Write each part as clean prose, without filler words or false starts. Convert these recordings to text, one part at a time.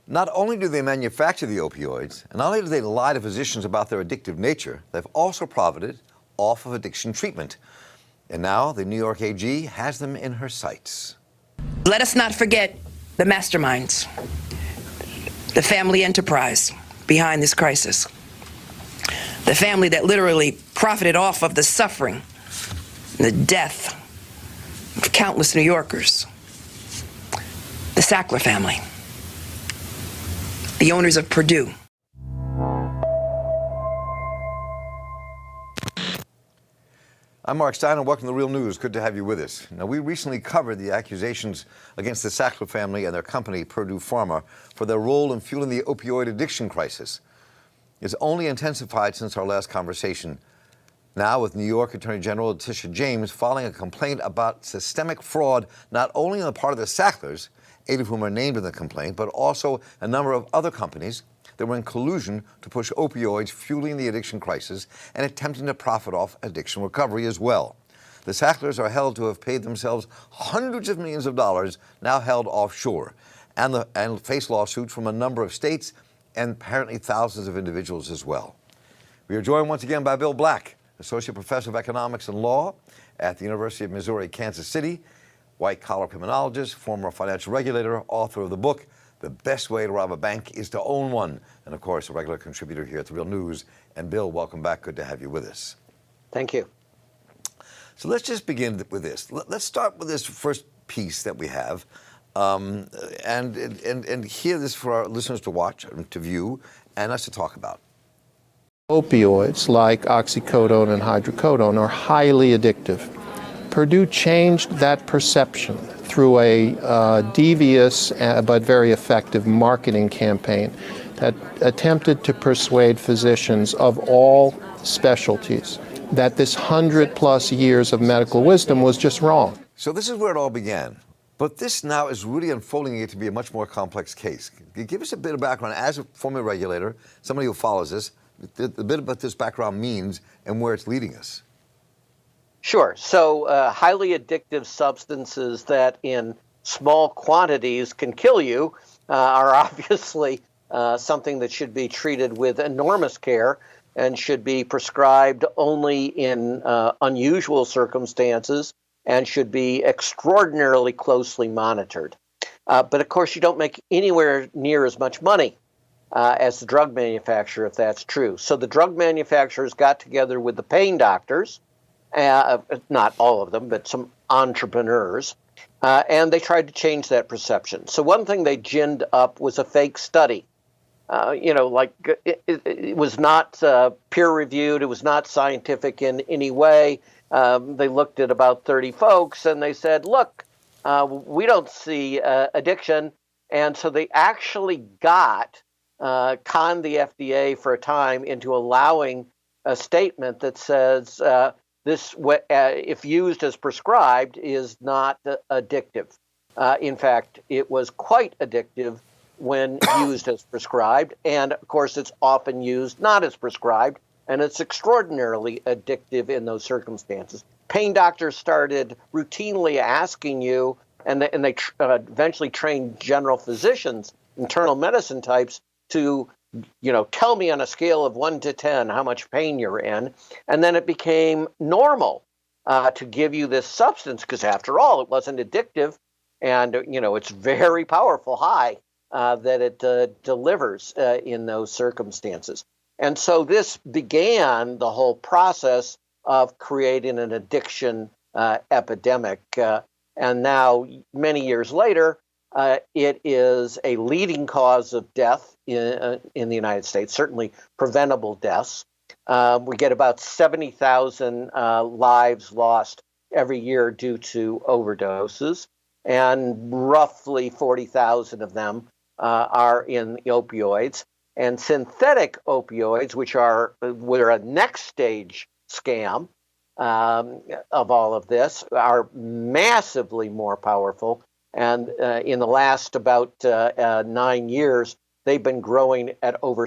Not only do they manufacture the opioids, and not only do they lie to physicians about their addictive nature, they've also profited off of addiction treatment. And now the New York AG has them in her sights. Let us not forget the masterminds, the family enterprise behind this crisis, the family that literally profited off of the suffering, the death of countless New Yorkers, the Sackler family, the owners of Purdue. I'm Mark Stein, and welcome to The Real News. Good to have you with us. Now, we recently covered the accusations against the Sackler family and their company, PurduePharma, for their role in fueling the opioid addiction crisis. It's only intensified since our last conversation. Now, with New York Attorney General Letitia James filing a complaint about systemic fraud, not only on the part of the Sacklers, 8 of whom are named in the complaint, but also a number of other companies that were in collusion to push opioids, fueling the addiction crisis and attempting to profit off addiction recovery as well. The Sacklers are held to have paid themselves hundreds of millions of dollars, now held offshore, and face lawsuits from a number of states and apparently thousands of individuals as well. We are joined once again by Bill Black, Associate Professor of Economics and Law at the University of Missouri, Kansas City, white-collar criminologist, former financial regulator, author of the book, The Best Way to Rob a Bank is to Own One, and of course, a regular contributor here at The Real News. And Bill, welcome back. Good to have you with us. Thank you. So let's just begin with this. Let's start with this first piece that we have, and hear this for our listeners to watch, to view, and us to talk about. Opioids like oxycodone and hydrocodone are highly addictive. Purdue changed that perception through a devious but very effective marketing campaign that attempted to persuade physicians of all specialties that this 100+ years of medical wisdom was just wrong. So this is where it all began. But this now is really unfolding it to be a much more complex case. Can you give us a bit of background as a former regulator, somebody who follows this, a bit about this background means and where it's leading us? Sure. So highly addictive substances that in small quantities can kill you are obviously something that should be treated with enormous care and should be prescribed only in unusual circumstances and should be extraordinarily closely monitored. But of course, you don't make anywhere near as much money as the drug manufacturer, if that's true. So the drug manufacturers got together with the pain doctors, not all of them, but some entrepreneurs, and they tried to change that perception. So one thing they ginned up was a fake study. It was not peer-reviewed. It was not scientific in any way. They looked at about 30 folks, and they said, look, we don't see addiction. And so they actually conned the FDA for a time into allowing a statement that says this, if used as prescribed, is not addictive. In fact, it was quite addictive when used as prescribed. And of course, it's often used not as prescribed, and it's extraordinarily addictive in those circumstances. Pain doctors started routinely asking you, and they eventually trained general physicians, internal medicine types, to tell me on a scale of 1 to 10 how much pain you're in. And then it became normal to give you this substance because, after all, it wasn't addictive. And, it's very powerful high that it delivers in those circumstances. And so this began the whole process of creating an addiction epidemic. And now, many years later, it is a leading cause of death in the United States, certainly preventable deaths. We get about 70,000 lives lost every year due to overdoses, and roughly 40,000 of them are in the opioids. And synthetic opioids, which are a next stage scam of all of this, are massively more powerful. And in the last about 9 years, they've been growing at over,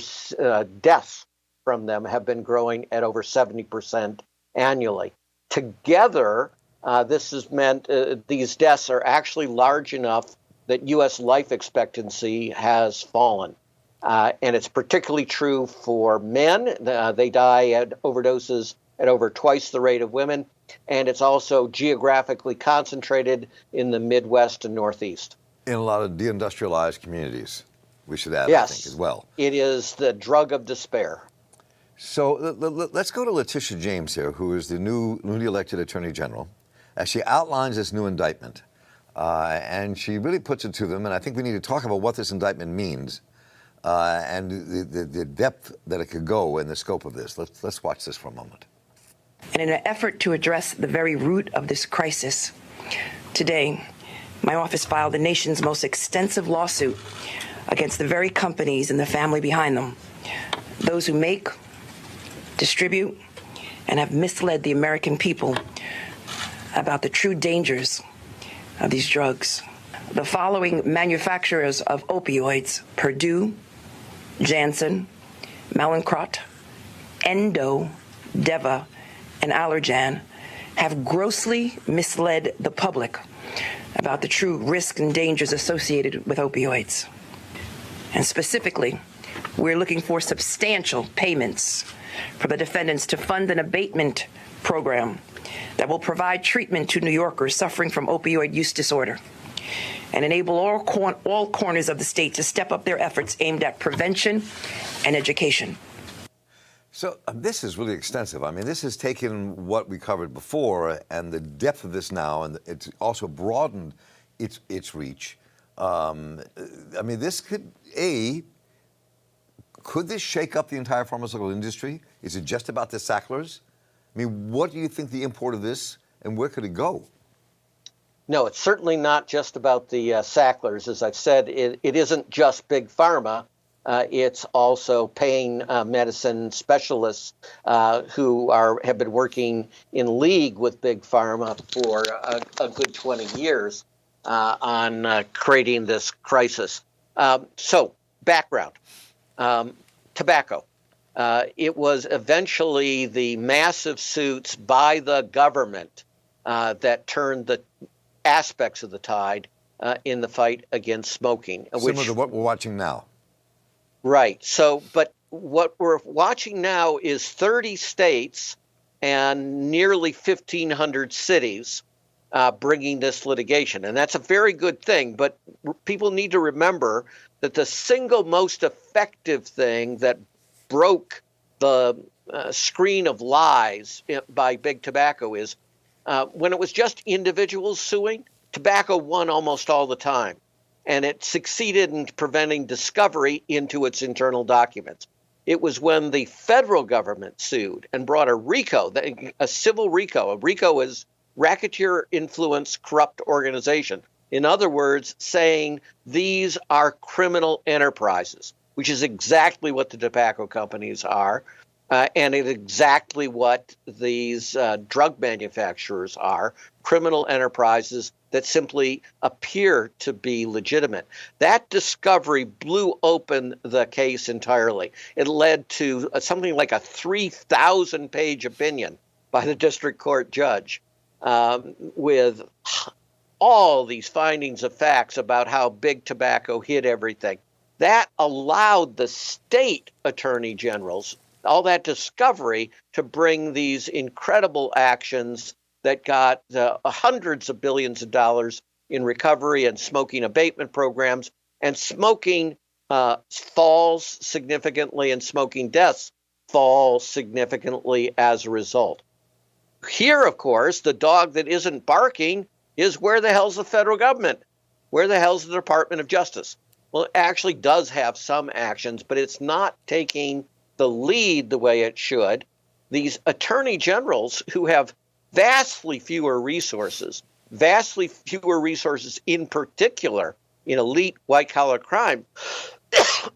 deaths from them have been growing at over 70% annually. Together, this has meant these deaths are actually large enough that U.S. life expectancy has fallen. And it's particularly true for men. They die at overdoses at over twice the rate of women. And it's also geographically concentrated in the Midwest and Northeast. In a lot of deindustrialized communities, we should add, Yes, I think, as well. It is the drug of despair. So let's go to Letitia James here, who is the newly elected Attorney General, as she outlines this new indictment. And she really puts it to them, and I think we need to talk about what this indictment means and the depth that it could go in the scope of this. Let's watch this for a moment. And in an effort to address the very root of this crisis, today, my office filed the nation's most extensive lawsuit against the very companies and the family behind them, those who make, distribute, and have misled the American people about the true dangers of these drugs. The following manufacturers of opioids: Purdue, Janssen, Mallinckrodt, Endo, Deva, and Allergan, have grossly misled the public about the true risks and dangers associated with opioids. And specifically, we're looking for substantial payments for the defendants to fund an abatement program that will provide treatment to New Yorkers suffering from opioid use disorder and enable all corners of the state to step up their efforts aimed at prevention and education. So this is really extensive. I mean, this has taken what we covered before and the depth of this now, and it's also broadened its reach. I mean, this could this shake up the entire pharmaceutical industry? Is it just about the Sacklers? I mean, what do you think the import of this, and where could it go? No, it's certainly not just about the Sacklers. As I've said, it isn't just Big Pharma. It's also pain medicine specialists who have been working in league with Big Pharma for a good 20 years on creating this crisis. So, background. Tobacco. It was eventually the massive suits by the government that turned the aspects of the tide in the fight against smoking. Similar to what we're watching now. Right. So, but what we're watching now is 30 states and nearly 1,500 cities bringing this litigation. And that's a very good thing. But people need to remember that the single most effective thing that broke the screen of lies by Big Tobacco is when it was just individuals suing, tobacco won almost all the time. And it succeeded in preventing discovery into its internal documents. It was when the federal government sued and brought a RICO, a civil RICO. A RICO is Racketeer Influence Corrupt Organization. In other words, saying these are criminal enterprises, which is exactly what the tobacco companies are, and it's exactly what these drug manufacturers are, criminal enterprises that simply appear to be legitimate. That discovery blew open the case entirely. It led to something like a 3,000-page opinion by the district court judge with all these findings of facts about how Big Tobacco hid everything. That allowed the state attorney generals, all that discovery, to bring these incredible actions that got hundreds of billions of dollars in recovery and smoking abatement programs, and smoking falls significantly and smoking deaths fall significantly as a result. Here, of course, the dog that isn't barking is where the hell's the federal government? Where the hell's the Department of Justice? Well, it actually does have some actions, but it's not taking the lead the way it should. These attorney generals who have vastly fewer resources in particular in elite white-collar crime,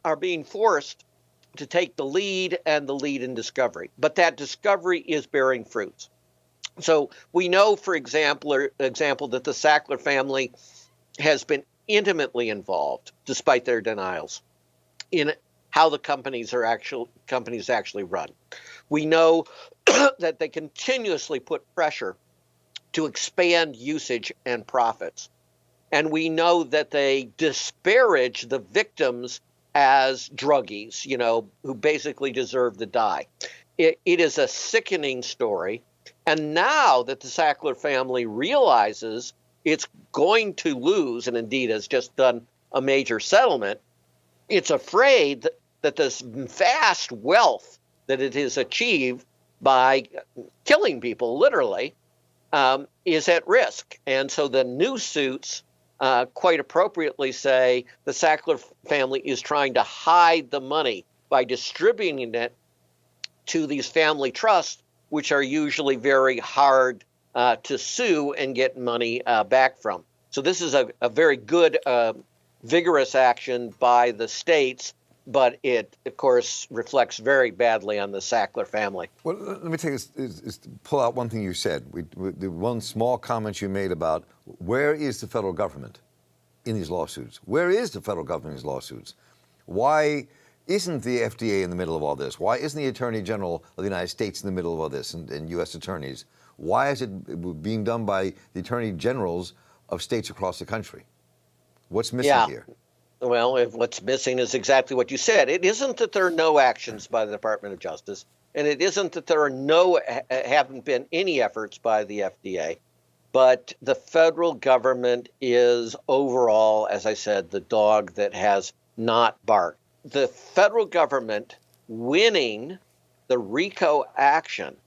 are being forced to take the lead and the lead in discovery. But that discovery is bearing fruits. So we know, for example, that the Sackler family has been intimately involved, despite their denials, in how the companies actually run. We know that they continuously put pressure to expand usage and profits. And we know that they disparage the victims as druggies, who basically deserve to die. It is a sickening story. And now that the Sackler family realizes it's going to lose, and indeed has just done a major settlement, it's afraid that this vast wealth that it has achieved by killing people, literally, is at risk. And so the new suits quite appropriately say the Sackler family is trying to hide the money by distributing it to these family trusts, which are usually very hard to sue and get money back from. So this is a very good, vigorous action by the states, but it, of course, reflects very badly on the Sackler family. Well, let me take this, pull out one thing you said. The one small comment you made about where is the federal government in these lawsuits? Where is the federal government in these lawsuits? Why isn't the FDA in the middle of all this? Why isn't the Attorney General of the United States in the middle of all this, and U.S. attorneys? Why is it being done by the Attorney Generals of states across the country? What's missing here? Well, what's missing is exactly what you said. It isn't that there are no actions by the Department of Justice, and it isn't that there are haven't been any efforts by the FDA, but the federal government is overall, as I said, the dog that has not barked. The federal government winning the RICO action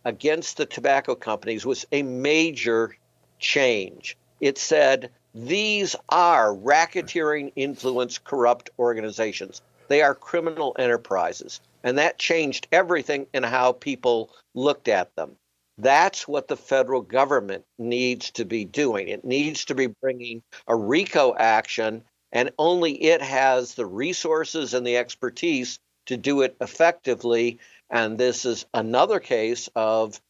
against the tobacco companies was a major change. It said, these are racketeering, influence, corrupt organizations. They are criminal enterprises. And that changed everything in how people looked at them. That's what the federal government needs to be doing. It needs to be bringing a RICO action, and only it has the resources and the expertise to do it effectively. And this is another case of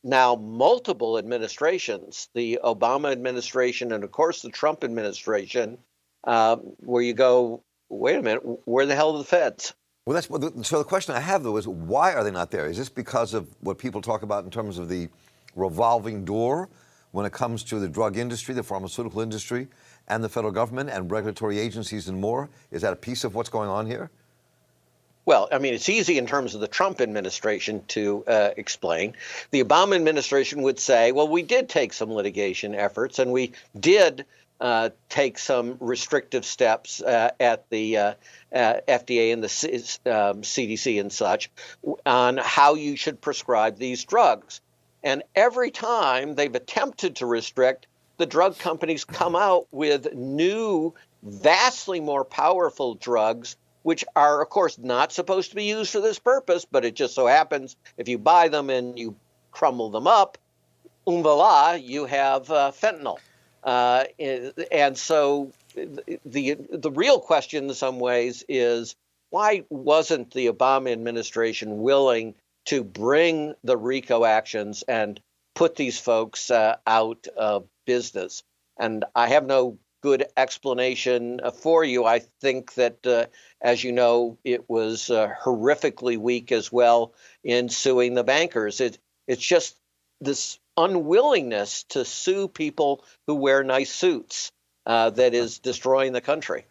now multiple administrations, the Obama administration and, of course, the Trump administration, where you go, wait a minute, where the hell are the feds? Well, so the question I have, though, is why are they not there? Is this because of what people talk about in terms of the revolving door when it comes to the drug industry, the pharmaceutical industry, and the federal government and regulatory agencies and more? Is that a piece of what's going on here? Well, I mean, it's easy in terms of the Trump administration to explain. The Obama administration would say, well, we did take some litigation efforts, and we did take some restrictive steps at the FDA and the CDC and such on how you should prescribe these drugs. And every time they've attempted to restrict, the drug companies come out with new, vastly more powerful drugs, which are, of course, not supposed to be used for this purpose, but it just so happens if you buy them and you crumble them up, voila, you have fentanyl. And so the real question in some ways is, why wasn't the Obama administration willing to bring the RICO actions and put these folks out of business? And I have no good explanation for you. I think that, as you know, it was horrifically weak as well in suing the bankers. It's just this unwillingness to sue people who wear nice suits that is destroying the country.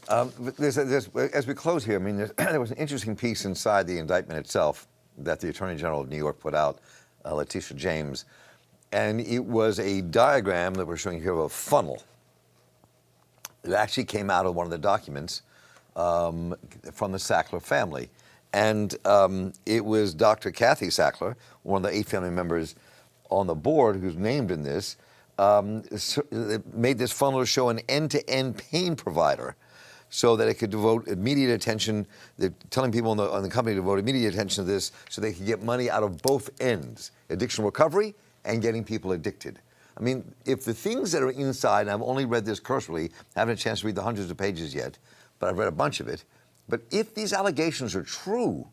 As we close here, I mean, there was an interesting piece inside the indictment itself that the Attorney General of New York put out, Letitia James, and it was a diagram that we're showing here of a funnel. It actually came out of one of the documents from the Sackler family. And it was Dr. Kathy Sackler, one of the 8 family members on the board who's named in this, made this funnel to show an end-to-end pain provider so that it could devote immediate attention. They're telling people on the company to devote immediate attention to this so they could get money out of both ends, addiction recovery and getting people addicted. I mean, if the things that are inside, and I've only read this cursorily, haven't had a chance to read the hundreds of pages yet, but I've read a bunch of it. But if these allegations are true,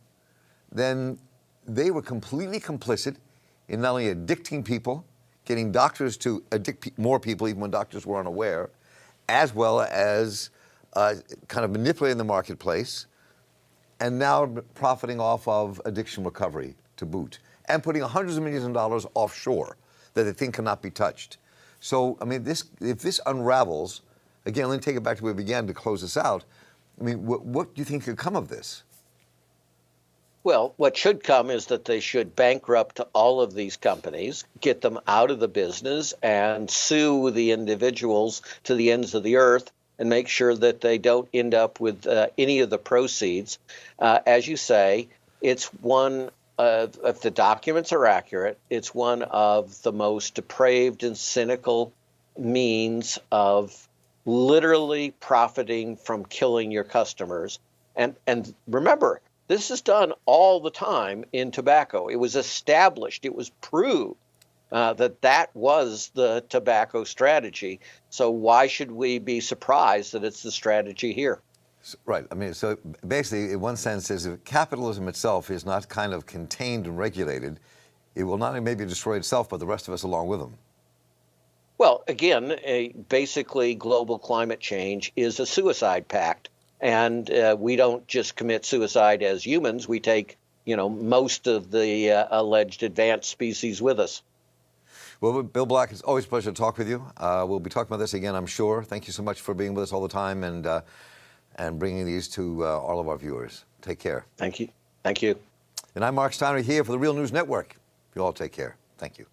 then they were completely complicit in not only addicting people, getting doctors to addict more people even when doctors were unaware, as well as kind of manipulating the marketplace, and now profiting off of addiction recovery to boot, and putting hundreds of millions of dollars offshore that they think cannot be touched. So, I mean, if this unravels, again, let me take it back to where we began to close this out. I mean, what do you think could come of this? Well, what should come is that they should bankrupt all of these companies, get them out of the business, and sue the individuals to the ends of the earth and make sure that they don't end up with any of the proceeds. As you say, it's one of, if the documents are accurate, it's one of the most depraved and cynical means of literally profiting from killing your customers. And remember, this is done all the time in tobacco. It was established, it was proved that was the tobacco strategy. So why should we be surprised that it's the strategy here? Right. I mean, so basically, in one sense, is if capitalism itself is not kind of contained and regulated, it will not only maybe destroy itself, but the rest of us along with them. Well, again, basically, global climate change is a suicide pact. And we don't just commit suicide as humans. We take, most of the alleged advanced species with us. Well, Bill Black, it's always a pleasure to talk with you. We'll be talking about this again, I'm sure. Thank you so much for being with us all the time and bringing these to all of our viewers. Take care. Thank you. Thank you. And I'm Mark Steiner here for the Real News Network. You all take care. Thank you.